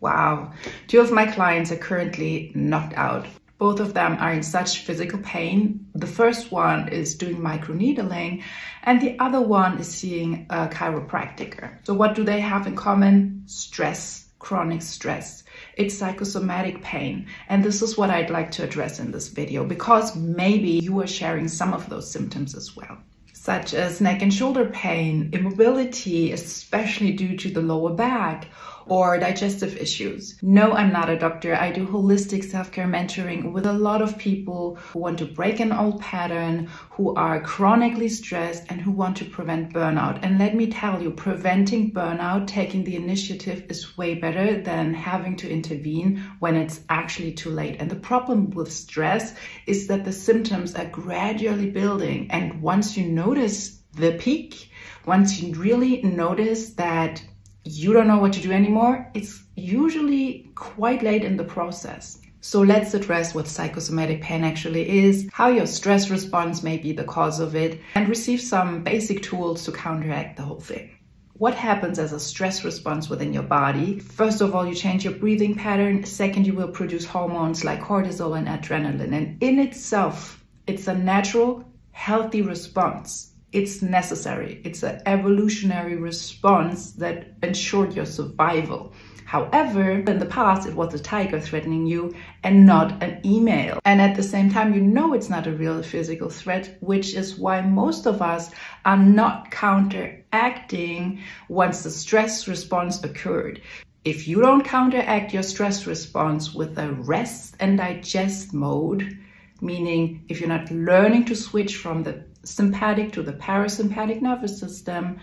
Wow, 2 of my clients are currently knocked out. Both of them are in such physical pain. The first one is doing microneedling and the other one is seeing a chiropractor. So what do they have in common? Stress, chronic stress. It's psychosomatic pain. And this is what I'd like to address in this video, because maybe you are sharing some of those symptoms as well, such as neck and shoulder pain, immobility, especially due to the lower back, or digestive issues. No, I'm not a doctor. I do holistic self-care mentoring with a lot of people who want to break an old pattern, who are chronically stressed and who want to prevent burnout. And let me tell you, preventing burnout, taking the initiative is way better than having to intervene when it's actually too late. And the problem with stress is that the symptoms are gradually building. And once you notice the peak, once you really notice that you don't know what to do anymore, it's usually quite late in the process. So let's address what psychosomatic pain actually is, how your stress response may be the cause of it, and receive some basic tools to counteract the whole thing. What happens as a stress response within your body? First of all, you change your breathing pattern. Second, you will produce hormones like cortisol and adrenaline. And in itself, it's a natural, healthy response. It's necessary. It's an evolutionary response that ensured your survival. However, in the past, it was a tiger threatening you and not an email. And at the same time, you know it's not a real physical threat, which is why most of us are not counteracting once the stress response occurred. If you don't counteract your stress response with a rest and digest mode, meaning if you're not learning to switch from the sympathetic to the parasympathetic nervous system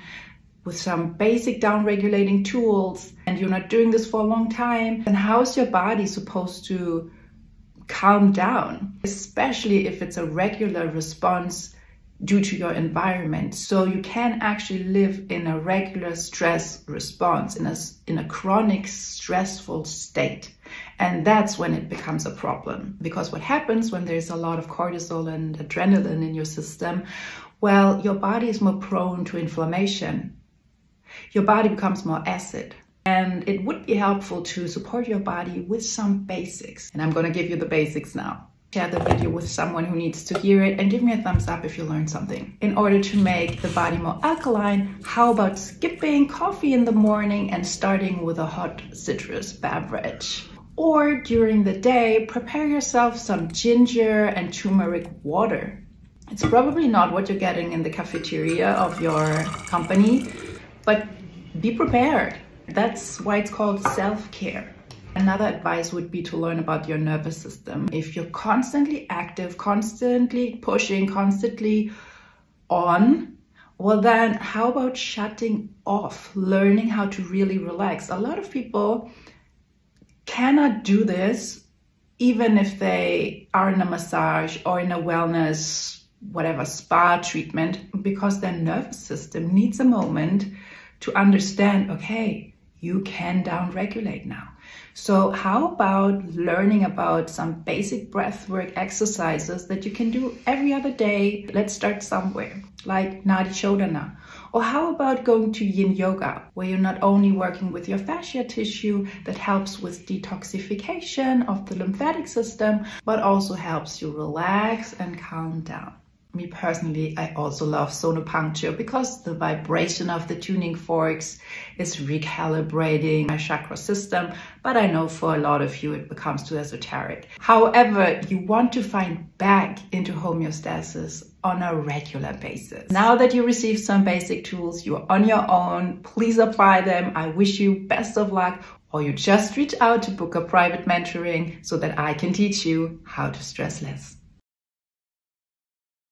with some basic down-regulating tools, and you're not doing this for a long time, then how's your body supposed to calm down? Especially if it's a regular response due to your environment. So you can actually live in a regular stress response, in a chronic stressful state. And that's when it becomes a problem. Because what happens when there's a lot of cortisol and adrenaline in your system? Well, your body is more prone to inflammation. Your body becomes more acid. And it would be helpful to support your body with some basics. And I'm going to give you the basics now. Share the video with someone who needs to hear it and give me a thumbs up if you learned something. In order to make the body more alkaline, how about skipping coffee in the morning and starting with a hot citrus beverage? Or during the day, prepare yourself some ginger and turmeric water. It's probably not what you're getting in the cafeteria of your company, but be prepared. That's why it's called self-care. Another advice would be to learn about your nervous system. If you're constantly active, constantly pushing, constantly on, well then how about shutting off, learning how to really relax? A lot of people cannot do this even if they are in a massage or in a wellness, whatever, spa treatment, because their nervous system needs a moment to understand, okay, you can down-regulate now. So how about learning about some basic breathwork exercises that you can do every other day? Let's start somewhere, like Nadi Shodhana. Or how about going to yin yoga, where you're not only working with your fascia tissue that helps with detoxification of the lymphatic system, but also helps you relax and calm down. Me personally, I also love sonopuncture because the vibration of the tuning forks is recalibrating my chakra system, but I know for a lot of you it becomes too esoteric. However, you want to find back into homeostasis on a regular basis. Now that you received some basic tools, you're on your own, please apply them. I wish you best of luck, or you just reach out to book a private mentoring so that I can teach you how to stress less.